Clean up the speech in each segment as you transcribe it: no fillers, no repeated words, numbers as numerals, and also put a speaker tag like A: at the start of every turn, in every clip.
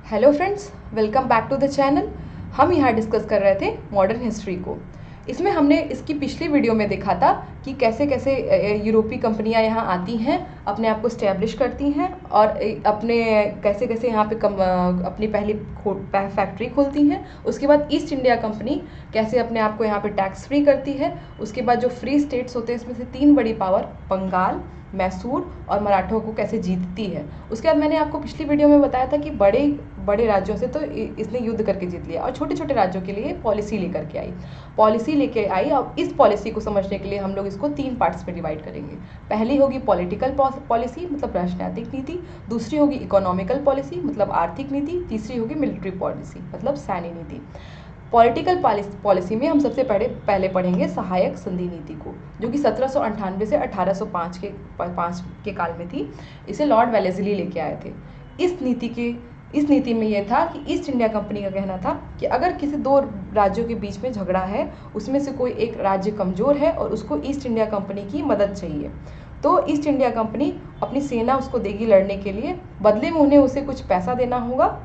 A: Hello friends, welcome back to the channel. हम यहाँ discuss कर रहे थे मॉडर्न हिस्ट्री को। इसमें हमने इसकी पिछली वीडियो में देखा था कि कैसे कैसे यूरोपीय कंपनियाँ यहाँ आती हैं, अपने आप को स्टैब्लिश करती हैं और अपने कैसे कैसे यहाँ पे अपनी पहली फैक्ट्री खोलती हैं। उसके बाद ईस्ट इंडिया कंपनी कैसे अपने आप को यहाँ पे टैक्स फ्री करती है। उसके बाद जो फ्री स्टेट्स होते हैं इसमें से तीन बड़ी पावर बंगाल, मैसूर और मराठों को कैसे जीतती है। उसके बाद मैंने आपको पिछली वीडियो में बताया था कि बड़े बड़े राज्यों से तो इसने युद्ध करके जीत लिया और छोटे छोटे राज्यों के लिए पॉलिसी लेके आई। अब इस पॉलिसी को समझने के लिए हम लोग इसको तीन पार्ट्स में डिवाइड करेंगे। पहली होगी पॉलिटिकल पॉलिसी मतलब राजनीतिक नीति, दूसरी होगी इकोनॉमिकल पॉलिसी मतलब आर्थिक नीति, तीसरी होगी मिलिट्री पॉलिसी मतलब सैन्य नीति। पॉलिटिकल पॉलिसी में हम सबसे पहले पढ़ेंगे सहायक संधि नीति को, जो कि 1798 से 1805 के काल में थी। इसे लॉर्ड वेलेस्ली लेके आए थे। इस नीति में यह था कि ईस्ट इंडिया कंपनी का कहना था कि अगर किसी दो राज्यों के बीच में झगड़ा है, उसमें से कोई एक राज्य कमज़ोर है और उसको ईस्ट इंडिया कंपनी की मदद चाहिए, तो ईस्ट इंडिया कंपनी अपनी सेना उसको देगी लड़ने के लिए। बदले में उन्हें उसे कुछ पैसा देना होगा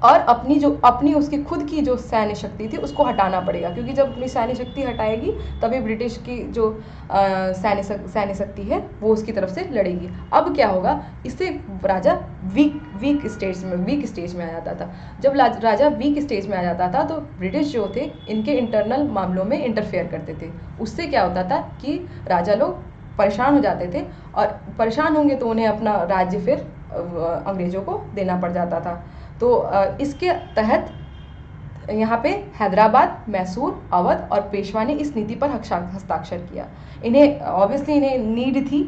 A: और अपनी उसकी खुद की जो सैन्य शक्ति थी उसको हटाना पड़ेगा, क्योंकि जब अपनी सैन्य शक्ति हटाएगी तभी ब्रिटिश की जो सैन्य शक्ति है वो उसकी तरफ से लड़ेगी। अब क्या होगा, इससे राजा वीक स्टेज में आ जाता था। जब राजा वीक स्टेज में आ जाता था तो ब्रिटिश जो थे इनके इंटरनल मामलों में इंटरफेयर करते थे। उससे क्या होता था कि राजा लोग परेशान हो जाते थे और परेशान होंगे तो उन्हें अपना राज्य फिर अंग्रेज़ों को देना पड़ जाता था। तो इसके तहत यहाँ पे हैदराबाद, मैसूर, अवध और पेशवा ने इस नीति पर हस्ताक्षर किया। इन्हें नीड थी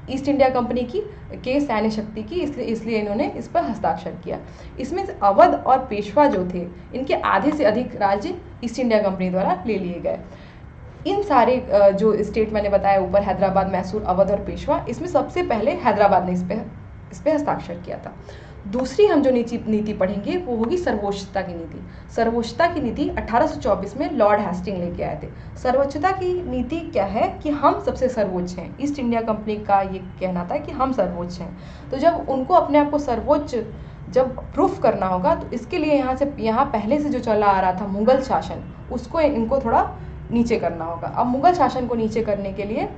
A: ईस्ट इंडिया कंपनी के सैन्य शक्ति की, इसलिए इन्होंने इस पर हस्ताक्षर किया। इसमें अवध और पेशवा जो थे इनके आधे से अधिक राज्य ईस्ट इंडिया कंपनी द्वारा ले लिए गए। इन सारे जो स्टेट मैंने बताया ऊपर, हैदराबाद, मैसूर, अवध और पेशवा, इसमें सबसे पहले हैदराबाद ने इस पे हस्ताक्षर किया था। दूसरी हम जो नीति पढ़ेंगे वो होगी सर्वोच्चता की नीति। सर्वोच्चता की नीति 1824 में लॉर्ड हेस्टिंग लेके आए थे। सर्वोच्चता की नीति क्या है कि हम सबसे सर्वोच्च हैं। ईस्ट इंडिया कंपनी का ये कहना था कि हम सर्वोच्च हैं। तो जब उनको अपने आप को सर्वोच्च जब प्रूफ करना होगा तो इसके लिए यहाँ पहले से जो चला आ रहा था मुगल शासन, उसको इनको थोड़ा नीचे करना होगा। अब मुगल शासन को नीचे करने के लिए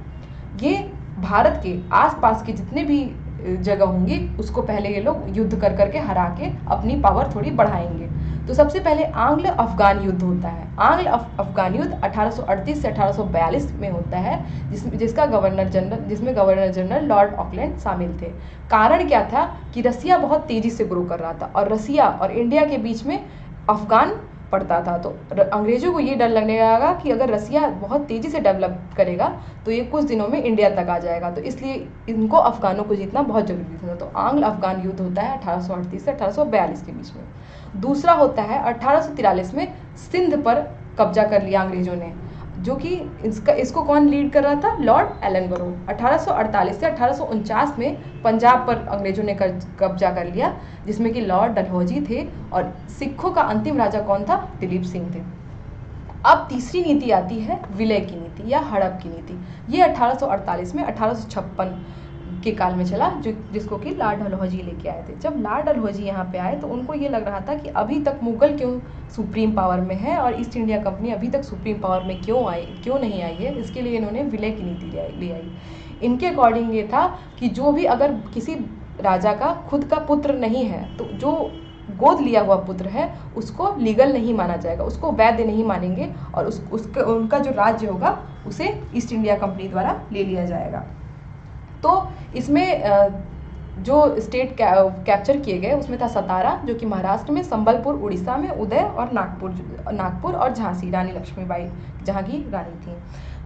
A: ये भारत के आसपास के जितने भी जगह होंगी उसको पहले ये लोग युद्ध कर करके हरा के अपनी पावर थोड़ी बढ़ाएंगे। तो सबसे पहले आंग्ल अफगान युद्ध होता है। आंग्ल अफगान युद्ध 1838 से 1842 में होता है, जिसमें गवर्नर जनरल लॉर्ड ऑकलैंड शामिल थे। कारण क्या था कि रसिया बहुत तेजी से ग्रो कर रहा था और रसिया और इंडिया के बीच में अफगान पड़ता था। तो अंग्रेजों को ये डर लगने लगा कि अगर रसिया बहुत तेज़ी से डेवलप करेगा तो ये कुछ दिनों में इंडिया तक आ जाएगा, तो इसलिए इनको अफगानों को जीतना बहुत जरूरी था। तो आंग्ल अफगान युद्ध होता है 1838 से 1842 के बीच में। दूसरा होता है 1843 में सिंध पर कब्जा कर लिया अंग्रेजों ने, जो कि इसको कौन लीड कर रहा था, लॉर्ड एलनबरो। 1848 से 1849 में पंजाब पर अंग्रेजों ने कब्जा कर लिया, जिसमें कि लॉर्ड डलहौजी थे और सिखों का अंतिम राजा कौन था, दिलीप सिंह थे। अब तीसरी नीति आती है विलय की नीति या हड़प की नीति। ये 1848 में 1856 के काल में चला, जिसको कि लॉर्ड डलहौजी लेके आए थे। जब लॉर्ड डलहौजी यहाँ पे आए तो उनको ये लग रहा था कि अभी तक मुगल क्यों सुप्रीम पावर में है और ईस्ट इंडिया कंपनी अभी तक सुप्रीम पावर में क्यों नहीं आई है। इसके लिए इन्होंने विलय की नीति ले आई। इनके अकॉर्डिंग ये था कि जो भी अगर किसी राजा का खुद का पुत्र नहीं है तो जो गोद लिया हुआ पुत्र है उसको लीगल नहीं माना जाएगा, उसको वैध नहीं मानेंगे और उनका जो राज्य होगा उसे ईस्ट इंडिया कंपनी द्वारा ले लिया जाएगा। तो इसमें जो स्टेट कैप्चर किए गए उसमें था सतारा, जो कि महाराष्ट्र में, संबलपुर उड़ीसा में, उदय और नागपुर और झांसी रानी लक्ष्मीबाई जहाँ की रानी थी।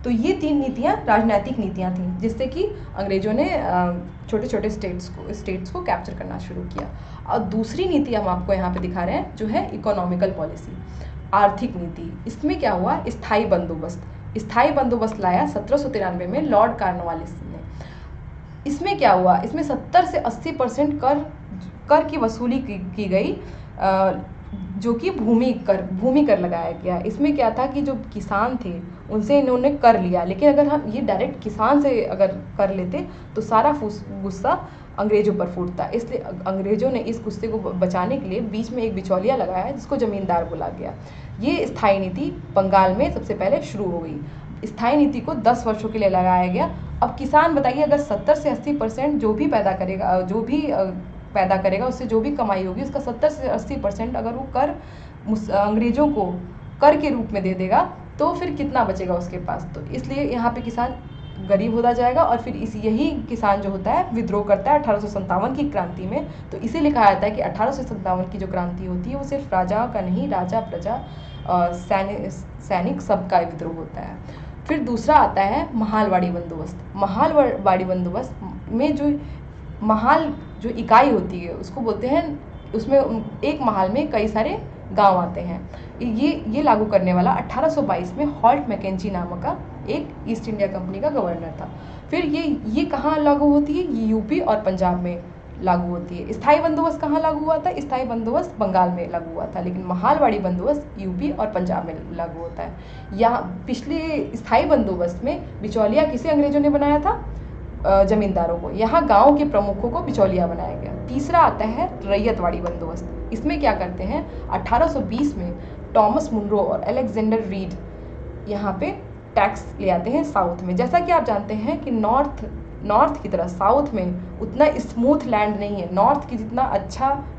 A: तो ये तीन नीतियाँ राजनीतिक नीतियाँ थीं, जिससे कि अंग्रेजों ने छोटे छोटे स्टेट्स को कैप्चर करना शुरू किया। और दूसरी नीति हम आपको यहाँ पे दिखा रहे हैं जो है इकोनॉमिकल पॉलिसी, आर्थिक नीति। इसमें क्या हुआ, स्थायी बंदोबस्त लाया 1793 में लॉर्ड कॉर्नवालिस ने। इसमें क्या हुआ, इसमें 70 से 80% कर की वसूली की गई, जो कि भूमि कर लगाया गया। इसमें क्या था कि जो किसान थे उनसे इन्होंने कर लिया, लेकिन अगर हम ये डायरेक्ट किसान से अगर कर लेते तो सारा गुस्सा अंग्रेजों पर फूटता। इसलिए अंग्रेजों ने इस गुस्से को बचाने के लिए बीच में एक बिचौलिया लगाया जिसको जमींदार बोला गया। ये स्थायी नीति बंगाल में सबसे पहले शुरू हो गई। स्थायी नीति को 10 वर्षों के लिए लगाया गया। अब किसान बताइए, अगर 70 से 80% जो भी पैदा करेगा उससे जो भी कमाई होगी उसका 70 से 80% अगर वो कर अंग्रेजों को कर के रूप में दे देगा तो फिर कितना बचेगा उसके पास। तो इसलिए यहाँ पे किसान गरीब होता जाएगा और फिर यही किसान जो होता है विद्रोह करता है 1857 की क्रांति में। तो इसीलिए कहा जाता है कि 1857 की जो क्रांति होती है वो सिर्फ राजा का नहीं, राजा प्रजा सैनिक सबका विद्रोह होता है। फिर दूसरा आता है महालवाड़ी बंदोबस्त। महालवाड़ी बंदोबस्त में जो इकाई होती है उसको बोलते हैं, उसमें एक महल में कई सारे गांव आते हैं। ये लागू करने वाला 1822 में हॉल्ट मैकेंजी नामक का एक ईस्ट इंडिया कंपनी का गवर्नर था। फिर ये कहाँ लागू होती है? ये यूपी और पंजाब में लागू होती है। स्थायी बंदोबस्त कहाँ लागू हुआ था? स्थायी बंदोबस्त बंगाल में लागू हुआ था, लेकिन महालवाड़ी बंदोबस्त यूपी और पंजाब में लागू होता है। यहाँ पिछले स्थायी बंदोबस्त में बिचौलिया किसे अंग्रेजों ने बनाया था? जमींदारों को। यहाँ गांव के प्रमुखों को बिचौलिया बनाया गया। तीसरा आता है रैयतवाड़ी बंदोबस्त। इसमें क्या करते हैं? 1820 में टॉमस मुनरो और अलेक्जेंडर रीड यहाँ पे टैक्स ले आते हैं साउथ में। जैसा कि आप जानते हैं कि नॉर्थ की तरह साउथ में उतना स्मूथ लैंड नहीं है। नॉर्थ की जितना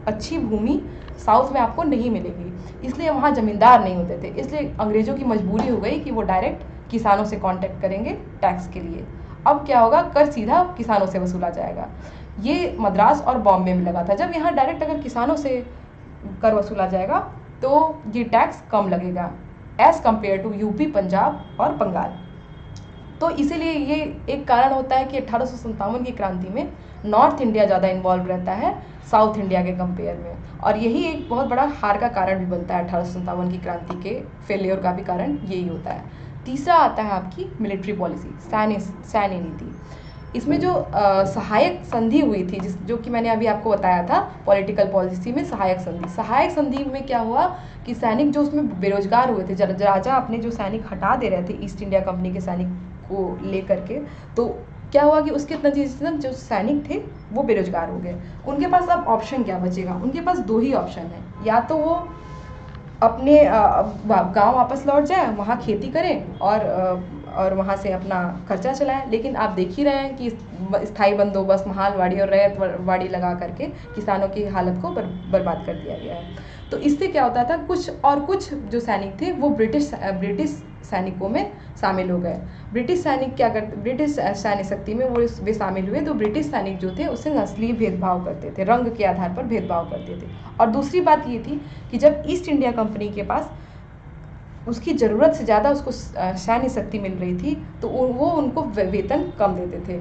A: अच्छी भूमि साउथ में आपको नहीं मिलेगी, इसलिए वहाँ जमींदार नहीं होते थे। इसलिए अंग्रेजों की मजबूरी हो गई कि वो डायरेक्ट किसानों से कांटेक्ट करेंगे टैक्स के लिए। अब क्या होगा? कर सीधा किसानों से वसूला जाएगा। ये मद्रास और बॉम्बे में लगा था। जब यहाँ डायरेक्ट अगर किसानों से कर वसूला जाएगा तो ये टैक्स कम लगेगा as compare to UP, Punjab और बंगाल। तो इसीलिए ये एक कारण होता है कि 1857 की क्रांति में नॉर्थ इंडिया ज़्यादा इन्वॉल्व रहता है साउथ इंडिया के कंपेयर में, और यही एक बहुत बड़ा हार का कारण भी बनता है। 1857 की क्रांति के फेलियर का भी कारण यही होता है। तीसरा आता है आपकी मिलिट्री पॉलिसी, सैन्य नीति। इसमें जो सहायक संधि हुई थी, जो कि मैंने अभी आपको बताया था, पॉलिटिकल पॉलिसी में सहायक संधि में क्या हुआ कि सैनिक जो उसमें बेरोजगार हुए थे, राजा अपने जो सैनिक हटा दे रहे थे ईस्ट इंडिया कंपनी के सैनिक को लेकर के, तो क्या हुआ कि उसके नतीजे से जो सैनिक थे वो बेरोजगार हो गए। उनके पास अब ऑप्शन क्या बचेगा? उनके पास 2 ही ऑप्शन है, या तो वो अपने गांव वापस लौट जाए, वहाँ खेती करें और वहाँ से अपना खर्चा चलाएं। लेकिन आप देख ही रहे हैं कि स्थायी बंदोबस्त, महालवाड़ी और रैयतवाड़ी लगा करके किसानों की हालत को बर्बाद कर दिया गया है। तो इससे क्या होता था, कुछ जो सैनिक थे वो ब्रिटिश सैनिकों में शामिल हो गए। ब्रिटिश सैन्य शक्ति में वे शामिल हुए। तो ब्रिटिश सैनिक जो थे उससे नस्लीय भेदभाव करते थे, रंग के आधार पर भेदभाव करते थे। और दूसरी बात ये थी कि जब ईस्ट इंडिया कंपनी के पास उसकी ज़रूरत से ज़्यादा उसको सैन्य शक्ति मिल रही थी तो वो उनको वेतन कम देते थे।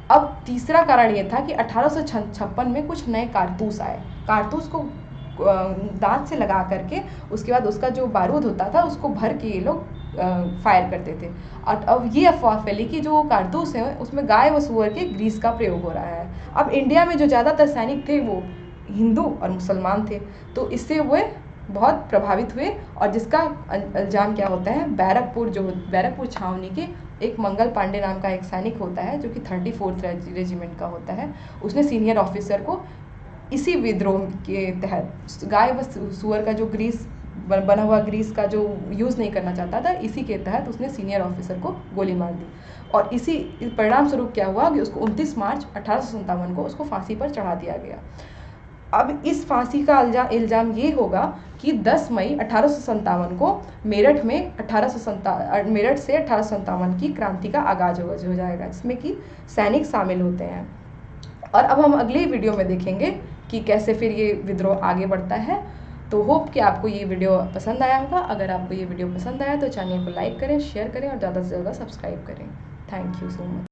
A: अब तीसरा कारण ये था कि 1856 में कुछ नए कारतूस आए। कारतूस को दांत से लगा करके उसके बाद उसका जो बारूद होता था उसको भर के ये लोग फायर करते थे। और अब ये अफवाह फैली कि जो कारतूस है उसमें गाय व सुअर के ग्रीस का प्रयोग हो रहा है। अब इंडिया में जो ज़्यादातर सैनिक थे वो हिंदू और मुसलमान थे, तो इससे वे बहुत प्रभावित हुए। और जिसका इल्ज़ाम क्या होता है, बैरकपुर छावनी के एक मंगल पांडे नाम का एक सैनिक होता है जो कि 34th रेजिमेंट का होता है। उसने सीनियर ऑफिसर को इसी विद्रोह के तहत गाय व सुअर का जो ग्रीस बना हुआ ग्रीस का जो यूज़ नहीं करना चाहता था, इसी के तहत उसने सीनियर ऑफिसर को गोली मार दी। और इसी परिणाम स्वरूप क्या हुआ कि उसको 29 मार्च 1857 को उसको फांसी पर चढ़ा दिया गया। अब इस फांसी का इल्ज़ाम ये होगा कि 10 मई 1857 को मेरठ से 1857 की क्रांति का आगाज हो जाएगा, जिसमें कि सैनिक शामिल होते हैं। और अब हम अगले वीडियो में देखेंगे कि कैसे फिर ये विद्रोह आगे बढ़ता है। तो होप कि आपको ये वीडियो पसंद आया होगा। अगर आपको ये वीडियो पसंद आया तो चैनल को लाइक करें, शेयर करें और ज़्यादा से ज़्यादा सब्सक्राइब करें। Thank you so much.